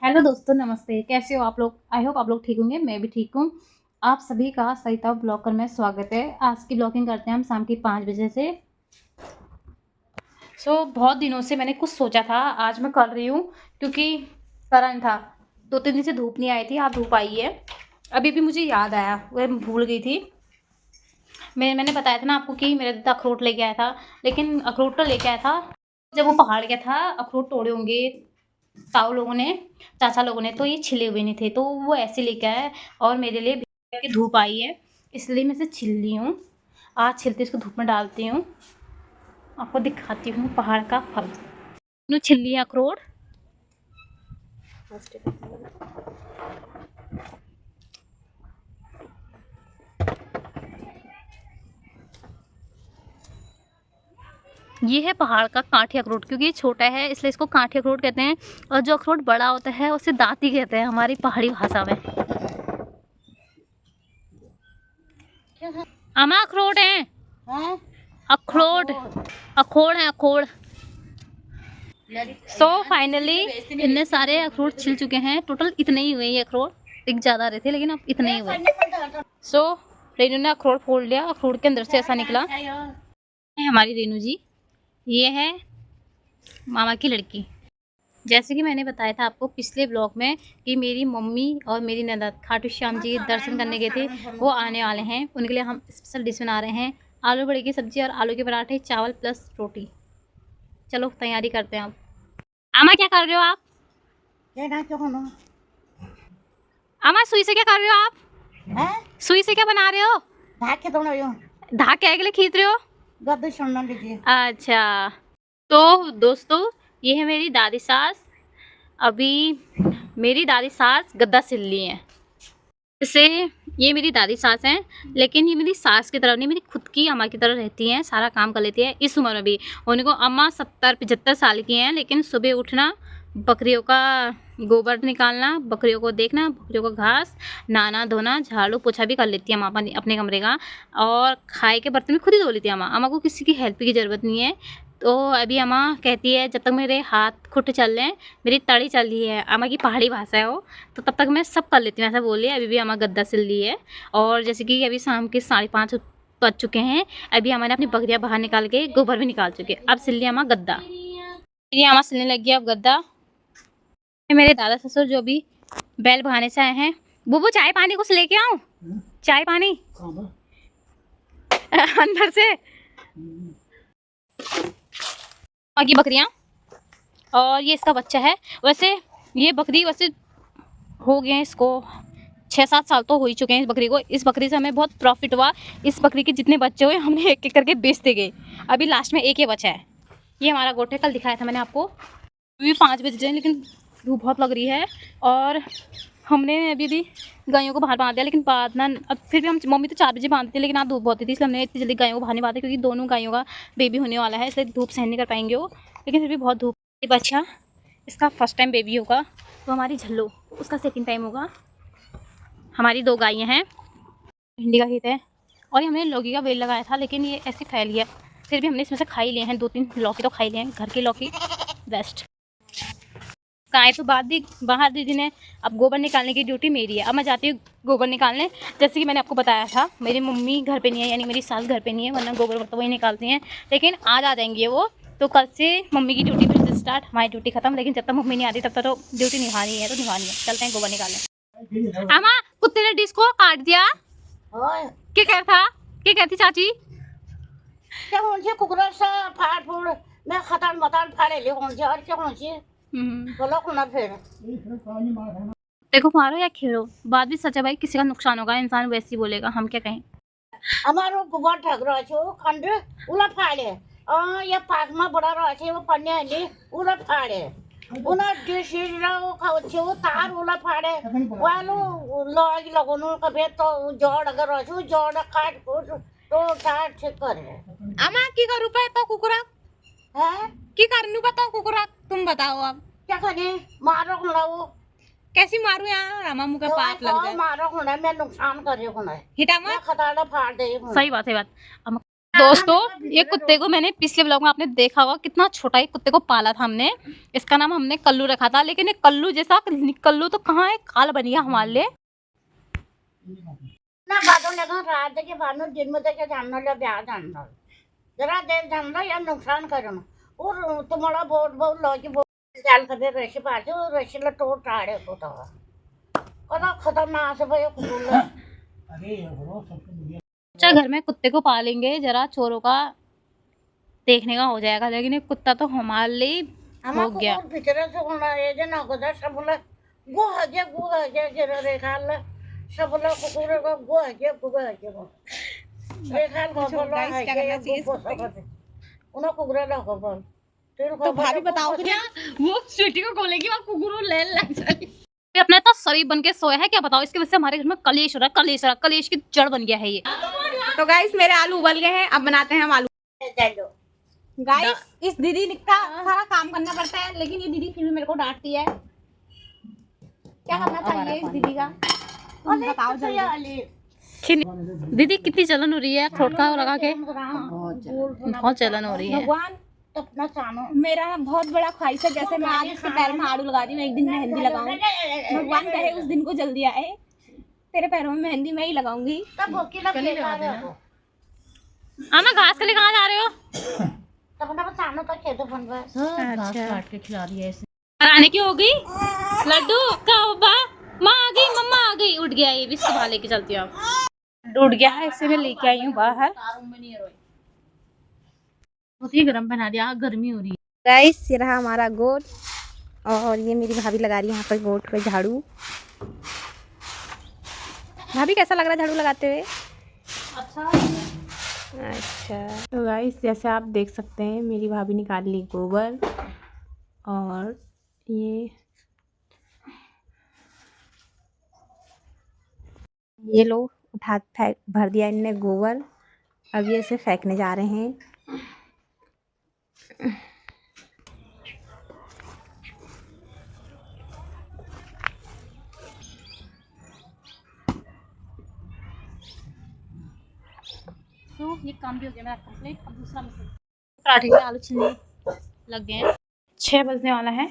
Hello दोस्तों, नमस्ते। कैसे हो आप लोग? आई होप आप लोग ठीक होंगे। मैं भी ठीक हूँ। आप सभी का सरिता ब्लॉगर में स्वागत है। आज की ब्लॉगिंग करते हैं हम शाम की 5 बजे से। बहुत दिनों से मैंने कुछ सोचा था, आज मैं कर रही हूँ क्योंकि करण था 2-3 दिन से धूप नहीं आई थी। आज धूप आई है। अभी भी मुझे याद आया, वह भूल गई थी। मैंने बताया था ना आपको कि मेरा दादा अखरोट लेके आया था, लेकिन अखरोट तो लेके आया था जब वो पहाड़ गया था। अखरोट तोड़े होंगे ताऊ लोगों ने, चाचा लोगों ने, तो ये छिले हुए नहीं थे, तो वो ऐसे लेके आए और मेरे लिए भिगो के धूप आई है, इसलिए मैं इसे छिल ली हूँ। आज छिलते इसको धूप में डालती हूँ, आपको दिखाती हूँ पहाड़ का फल। छिल लिया अखरोट। ये है पहाड़ का काठी अखरोट, क्योंकि ये छोटा है इसलिए इसको काठी अखरोट कहते हैं, और जो अखरोट बड़ा होता है उसे दांती कहते हैं हमारी पहाड़ी भाषा में। अमा अखरोट है, अखरोट अखोड़ है, अखोड़। फाइनली इतने सारे अखरोट छिल चुके हैं। टोटल इतने ही हुए ये अखरोट, एक ज्यादा रहे थे लेकिन अब इतने ही हुए। रेनू ने अखरोट फोड़ लिया, अखरोट के अंदर से ऐसा निकला। हमारी रेनू जी, ये है मामा की लड़की। जैसे कि मैंने बताया था आपको पिछले ब्लॉग में कि मेरी मम्मी और मेरी ननद खाटू श्याम जी दर्शन करने गए थे, वो आने वाले हैं। उनके लिए हम स्पेशल डिश बना रहे हैं, आलू बड़े की सब्जी और आलू के पराठे, चावल प्लस रोटी। चलो तैयारी करते हैं। आमा क्या कर रहे हो आप? आमा सुई से क्या कर रहे हो आप? सुई से क्या बना रहे हो? धागे के लिए खींच रहे हो? अच्छा, तो दोस्तों ये है मेरी दादी सास। अभी मेरी दादी सास गद्दा सिल ली है। जैसे ये मेरी दादी सास हैं, लेकिन ये मेरी सास की तरह नहीं, मेरी खुद की अम्मा की तरह रहती हैं, सारा काम कर लेती है। इस उम्र में भी उनको अम्मा 70-75 साल की हैं, लेकिन सुबह उठना, बकरियों का गोबर निकालना, बकरियों को देखना, बकरियों को घास, नहाना धोना, झाड़ू पोछा भी कर लेती है अम्मा अपने कमरे का, और खाए के बर्तन भी खुद ही धो लेती है अम्मा। अम्मा को किसी की हेल्प की ज़रूरत नहीं है। तो अभी अम्मा कहती है जब तक मेरे हाथ खुट चल रहे हैं, मेरी तड़ी चल रही है, अम्मा की पहाड़ी भाषा है वो, तो तब तक मैं सब कर लेती हूँ, ऐसा बोली। अभी भी अम्मा गद्दा सिल रही है। और जैसे कि अभी शाम के 5:30 बज चुके हैं, अभी अम्मा ने अपनी बकरियाँ बाहर निकाल के गोबर भी निकाल चुके। अब सिल लिया अम्मा गद्दा, ये अम्मा सिलने लग गया अब गद्दा। मेरे दादा ससुर जो भी बैल बहाने से आए हैं। बुबू चाय पानी कुछ लेके आऊं? चाय पानी अंदर से। बाकी बकरियां, और ये इसका बच्चा है। वैसे ये बकरी वैसे हो गए हैं इसको 6-7 साल तो हो ही चुके हैं इस बकरी को। इस बकरी से हमें बहुत प्रॉफिट हुआ। इस बकरी के जितने बच्चे हुए हमने एक एक करके बेचते गए। अभी लास्ट में एक ही बचा है। ये हमारा गोट है, कल दिखाया था मैंने आपको। अभी 5 बज रहे, लेकिन धूप बहुत लग रही है, और हमने अभी भी गायों को बाहर बांध दिया। लेकिन बांधना, अब फिर भी हम, मम्मी तो 4 बजे बांधती थी, लेकिन आज धूप बहुत थी, इसलिए हमने इतनी जल्दी गायों को बाहर नहीं बांधा, क्योंकि दोनों गायों का बेबी होने वाला है, इसलिए धूप सहन नहीं कर पाएंगे वो। लेकिन फिर भी बहुत धूप। ये बच्चा इसका फर्स्ट टाइम बेबी होगा, तो हमारी झल्लो उसका सेकेंड टाइम होगा। हमारी 2 गायें हैं, भिंडी का खेत है, और हमने लौकी का बेल लगाया था, लेकिन ये ऐसी फैल गया। फिर भी हमने इसमें से खा ही लिए हैं, 2-3 लौकी तो खा ही लिए हैं। घर की लौकी बेस्ट। गाय तो बाहर दीदी ने, अब गोबर निकालने की ड्यूटी मेरी है। अब मैं जाती हूँ गोबर निकालने। जैसे कि मैंने आपको बताया था, मेरी मम्मी घर पे नहीं है, यानी मेरी सास घर पे नहीं है, वरना गोबर तो वही निकालती हैं। लेकिन आज आ जाएंगी वो, तो कल से मम्मी की ड्यूटी फिर से स्टार्ट, हमारी ड्यूटी खत्म। लेकिन जब तक मम्मी नहीं आती तब तक तो ड्यूटी निभानी है, तो निभानी है। चलते हैं गोबर निकालने। अम्मा कुत्ते ने डिश को काट दिया। क्या कह था? क्या कहती चाची? कुकुरा सा फाड़ फूड़ मैं खतान मतान फाड़े ले कौन से और क्या कौन से बोलो कुना फिर देखो, मारो या खेलो, बात भी सच है भाई। किसी का नुकसान होगा, इंसान वैसे ही बोलेगा, हम क्या कहें। हमारो गोबर ठग रहा छो खंड उला फाड़े ये पाक में बड़ा रहा छे वो पन्ने ले उला फाड़े उना डिसीज रहो खाओ छे वो तार उला फाड़े वालो लॉग लगोनो कबे तो जोड़ अगर रहा छो जोड़ काट फूट तो तार ठीक करे। अमा की करू पे तो कुकुरा है की करनू बताओ कुकुरा, तुम बताओ अब क्या करे मारो खुला वो कैसी मारू यार, अमा मुझे पाप लग जाए। मारो खुला मैं नुकसान करे खुला हिटा मत खताड़ा फाड़ दे। सही बात है, बात। दोस्तों ये कुत्ते को मैंने पिछले ब्लॉग में आपने देखा होगा कितना छोटा एक कुत्ते को पाला था हमने। इसका नाम हमने कल्लू रखा था, लेकिन ये कल्लू जैसा कल्लू तो कहाँ है, काल बन गया हमारे लिए। ना बातों लगा रात के बानू दिन में देखे जानना ले ब्याह जानना जरा देर जानना या नुकसान करना और तुम्हारा बहुत बहुत लॉजी बहुत जाल कर रशी पाचे और रशी ला तोड़ टाड़े को तो कदा खतरनाक से भाई कुल अच्छा घर में कुत्ते को पालेंगे जरा चोरों का देखने का हो जाएगा, लेकिन ये कुत्ता तो हमारे लिए हो गया। भीतर से होना ये जो ना गोदा सब बोला गो हजे जरा रेखाल सब बोला कुकुर को गो हजे रेखाल को बोला है के उन्हें कुकुर ला को बोल तो भाभी बताओ क्या वो स्वीटी को खोलेगी वहाँ कुकुर ले लग जाएगी। ये अपना इतना शरीफ बन के सोया है, क्या बताओ, इसकी वजह से हमारे घर में कलेश हो रहा है, कलेश की जड़ बन गया है ये। तो गाइस मेरे आलू उबल गए हैं, अब बनाते हैं हम आलू। गाइस इस दीदी का सारा काम करना पड़ता है, लेकिन ये दीदी फिर भी मेरे को डांटती है। क्या करना चाहिए इस दीदी का, तुम बताओ जल्दी। दीदी कितनी जलन हो रही है थोड़ा लगा के, बहुत जलन हो रही है। भगवान अपना सानो मेरा बहुत बड़ा ख्वाहिश है, जैसे मैं आज इसके पैर में आड़ू लगा रही हूँ, एक दिन मेहंदी लगाऊं। भगवान कहे उस दिन को जल्दी आए, तेरे पैरों में मेहंदी मैं ही लगाऊंगी। तब भोकीला लगा देना। आमा घास के लिए कहाँ जा रहे हो? तब ना सानो का खेत बन गया, घास काट के खिला रही है ऐसे। आने की हो गई लड्डू का माँ आ गई, मम्मा आ गई, उठ गया ये भी, सुबह लेके चलती हूँ। उठ गया है, इसे मैं लेके आई हूँ बाहर। बहुत ही गर्म बना दिया, गर्मी हो रही है। गाइस ये रहा हमारा गोट, और ये मेरी भाभी लगा रही है यहाँ पर गोट पे झाड़ू। भाभी कैसा लग रहा है झाड़ू लगाते हुए? अच्छा तो गाइस जैसे आप देख सकते हैं मेरी भाभी निकाल ली गोबर, और ये लो उठा भर दिया इनने गोबर। अब ये इसे फेंकने जा रहे हैं। तो ये काम भी हो गया मेरा कंप्लीट। अब दूसरा मसाला पराठे के आलू छिलने लग गए हैं। 6 बजने वाला है,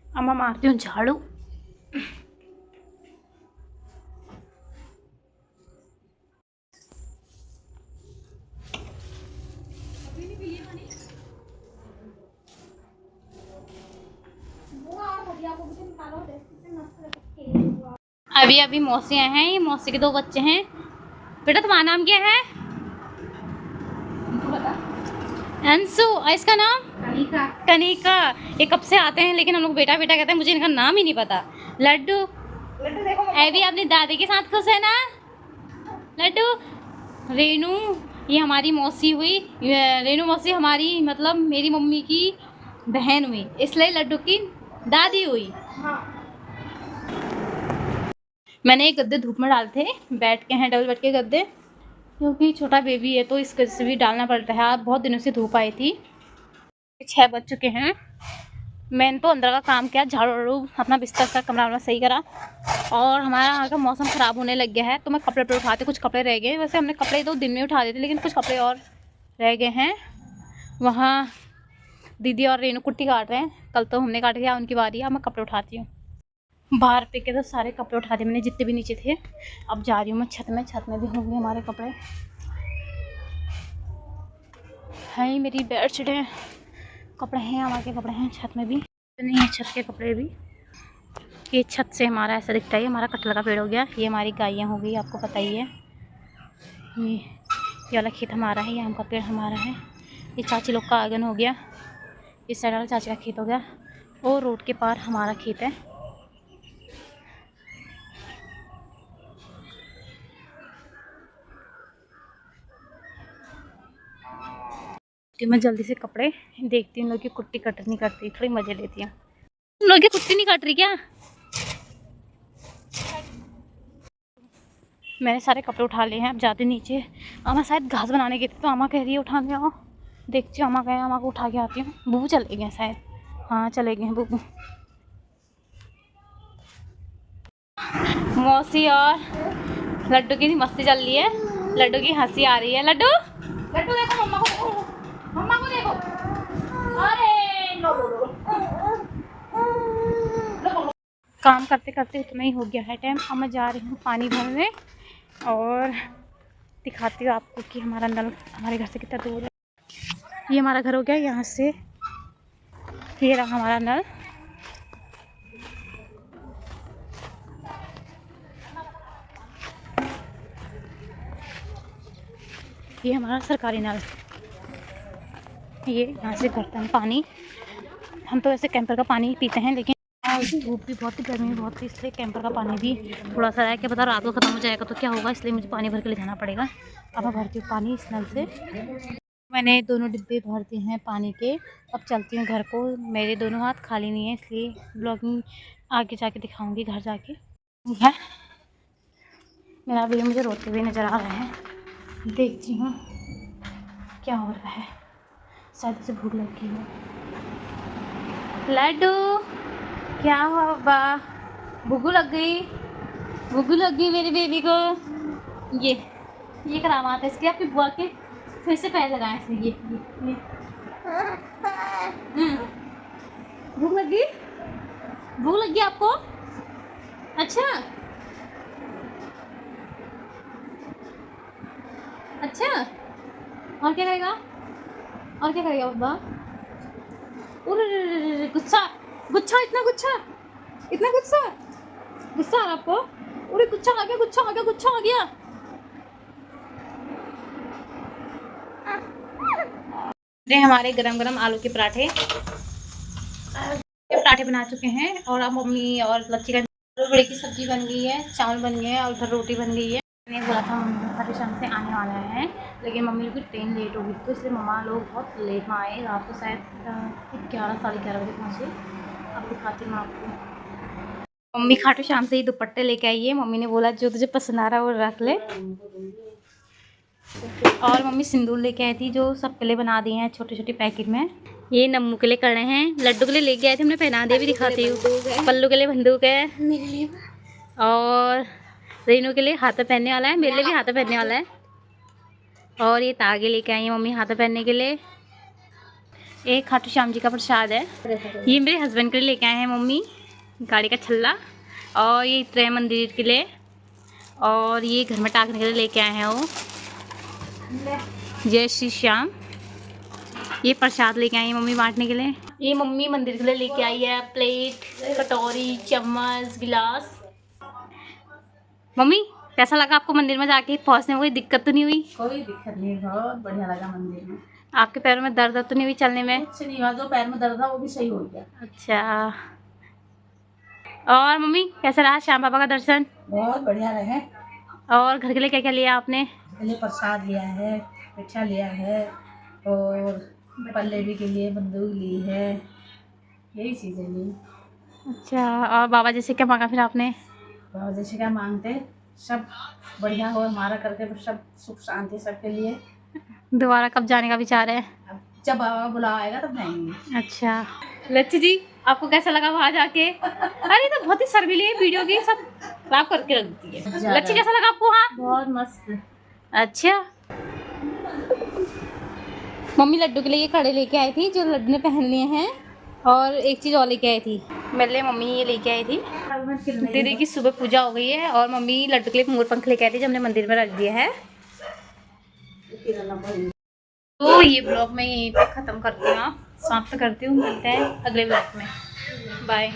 अब मैं मारती हूँ झाड़ू। अभी मौसी आए हैं, ये मौसी के 2 बच्चे हैं। बेटा तुम्हारा नाम क्या है? अंशु, और इसका नाम कनिका। ये कब से आते हैं, लेकिन हम लोग बेटा बेटा कहते हैं, मुझे इनका नाम ही नहीं पता। लड्डू अभी अपनी दादी के साथ खुश है ना लड्डू? रेनू ये हमारी मौसी हुई, रेनू मौसी हमारी मतलब मेरी मम्मी की बहन हुई, इसलिए लड्डू की दादी हुई। मैंने एक गद्दे धूप में डालते बैठ के हैं, डबल बेड के गद्दे, क्योंकि छोटा बेबी है तो इसके से भी डालना पड़ता है। आज बहुत दिनों से धूप आई थी। 6 बज चुके हैं। मैंने तो अंदर का काम किया, झाड़ू वाड़ू अपना बिस्तर का कमरा वमरा सही करा, और हमारा यहाँ का मौसम ख़राब होने लग गया है तो मैं कपड़े उठाते, कुछ कपड़े रह गए। वैसे हमने कपड़े तो दिन में उठा देते, लेकिन कुछ कपड़े और रह गए हैं। वहाँ दीदी और रेनू कुट्टी काट रहे हैं, कल तो हमने काट दिया, उनकी बारी है। अब मैं कपड़े उठाती हूँ। बाहर पे के तो सारे कपड़े उठा दिए मैंने, जितने भी नीचे थे। अब जा रही हूँ मैं छत में भी होंगे हमारे कपड़े। है मेरी बेडशीट है, कपड़े हैं, हमारे कपड़े हैं छत में भी, नहीं है छत के कपड़े भी। ये छत से हमारा ऐसा दिखता है, हमारा कटहल का पेड़ हो गया। ये हमारी गायें हो गई, आपको पता ही है। ये वाला खेत हमारा है, ये आम का पेड़ हमारा है। ये चाची लोग का आंगन हो गया, इस साइड वाला चाची का खेत हो गया, और रोड के पार हमारा खेत है। मैं जल्दी से कपड़े देखती हूँ, लोग की कुट्टी कट नहीं करती, थोड़ी मजे लेती हूँ। लोग की कुट्टी नहीं काट रही क्या? मैंने सारे कपड़े उठा लिए हैं, अब जाते नीचे। अम्मा शायद घास बनाने गई थी तो अम्मा कह रही है उठा के आओ, देखती हूँ अम्मा कहे, अम्मा को उठा के आती हूँ। बूबू चले गए शायद, हाँ चले गए हैं बूबू। मौसी और लड्डू की मस्ती चल रही है, लड्डू की हंसी आ रही है। लड्डू लड्डू देखो, मम्मा को देखो, मम्मा को देखो। अरे लो लो लो लो। काम करते करते इतना ही हो गया है टाइम। अब मैं जा रही हूँ पानी भरने और दिखाती हूँ आपको कि हमारा नल हमारे घर से कितना दूर है। ये हमारा घर हो गया, यहाँ से ये रहा हमारा नल। ये हमारा सरकारी नल, ये यहाँ से भरता है पानी। हम तो वैसे कैंपर का पानी पीते हैं, लेकिन धूप भी बहुत, गर्मी बहुत थी, इसलिए कैंपर का पानी भी थोड़ा सा है। क्या पता रात को ख़त्म हो जाएगा तो क्या होगा, इसलिए मुझे पानी भर के ले जाना पड़ेगा। अब मैं भरती हूँ पानी इस नल से। मैंने दोनों डिब्बे भर दिए हैं पानी के। अब चलती हूँ घर को। मेरे दोनों हाथ खाली नहीं है, इसलिए ब्लॉगिंग आगे जाके दिखाऊंगी घर जाके। है मेरा भैया मुझे रोते हुए नज़र आ रहा है, देखती हूँ क्या हो रहा है। शायद से भूख लगी है। लड्डू क्या हुआ बाबा, भूख लग गई, भूख लग गई मेरी बेबी को। ये करामात है इसकी, आपकी बुआ के फिर से पैर लगाए इसने। ये भूख लग गई, भूख लग गई आपको? अच्छा अच्छा, और क्या करेगा, और क्या करेगा बाबा? अरे गुस्सा, गुच्छा, इतना गुच्छा, इतना गुस्सा, गुस्सा आ रहा आपको? अरे गुच्छा आ गया, गुच्छा आ गया, गुच्छा आ गया। ये हमारे गरम गरम आलू के पराठे, पराठे बना चुके हैं। और अब मम्मी और लच्ची का बड़े की सब्जी बन गई है, चावल बन गए हैं और उधर रोटी बन गई है। मैंने बोला था मम्मी खाटू श्याम से आने वाला है, लेकिन मम्मी लोग की ट्रेन लेट हो गई, तो इसलिए मम्मा लोग बहुत लेट में आए। रात को शायद 11 साढ़े 11 बजे पहुँचे। अब दिखाती हूँ आपको। मम्मी खाटू श्याम से ही दुपट्टे लेके आई है। मम्मी ने बोला जो तुझे पसंद आ रहा है वो रख ले। और मम्मी सिंदूर लेके आई थी, जो सबके लिए बना दिए हैं छोटे छोटे पैकेट में। ये नम्मू के लिए कर रहे हैं, लड्डू के लिए लेके आए थे, हमने पहना दिया, भी दिखाती हूँ। पल्लू के लिए बंदूक है, और रेनू के लिए हाथ पहनने वाला है, मेरे लिए भी हाथ पहनने वाला है। और ये तागे लेके आई है मम्मी हाथ पहनने के लिए। एक खाटू श्याम जी का प्रसाद है। ये मेरे हस्बैंड के लिए लेके आए हैं मम्मी गाड़ी का छल्ला। और ये ट्रे मंदिर के लिए, और ये घर में टाकने के लिए लेके आए हैं वो। जय श्री श्याम। ये प्रसाद लेके आई है मम्मी बांटने के लिए। ये मम्मी मंदिर के लिए लेके आई है प्लेट, कटोरी, चम्मच, गिलास। मम्मी कैसा लगा आपको मंदिर में जाके? पहुंचने में कोई दिक्कत तो नहीं हुई? कोई दिक्कत नहीं, बहुत बढ़िया लगा मंदिर में। आपके पैरों में दर्द तो नहीं हुई चलने में? कुछ नहीं हुआ, जो पैर में दर्द था वो भी सही हो गया। अच्छा। और मम्मी कैसा रहा श्याम बाबा का दर्शन? बहुत बढ़िया रहे। और घर के लिए क्या क्या लिया आपने? पहले प्रसाद लिया है, पिठा लिया है, और पल्लवी के लिए बंदूक ली है, यही चीज़ें ली। अच्छा। और बाबा जी से क्या मांगा फिर आपने? बाबा जैसे क्या मांगते, सब बढ़िया हो हमारा करके, सब सुख शांति सबके लिए। दोबारा कब जाने का विचार है? अब जब बाबा बुलाएगा तब जाएंगे। अच्छा। लच्छी जी आपको कैसा लगा वहाँ जाके? अरे तो बहुत ही शर्मीली है, वीडियो की सब खराब करके रख दी है। लच्छी कैसा लगा आपको वहाँ? बहुत मस्त। अच्छा। मम्मी लड्डू के लिए ये कड़े लेके आई थी, जो लड्डू ने पहन लिए हैं। और एक चीज़ और लेके आई थी मेरे लिए, मम्मी ये लेके आई थी। दीदी की सुबह पूजा हो गई है, और मम्मी लड्डू के लिए मोर पंख लेके आई थी, जो हमने मंदिर में रख दिया है। तो ये ब्लॉग मैं यहीं पे ख़त्म करती हूँ, समाप्त करती हूँ। मिलते हैं अगले ब्लॉग में। बाय।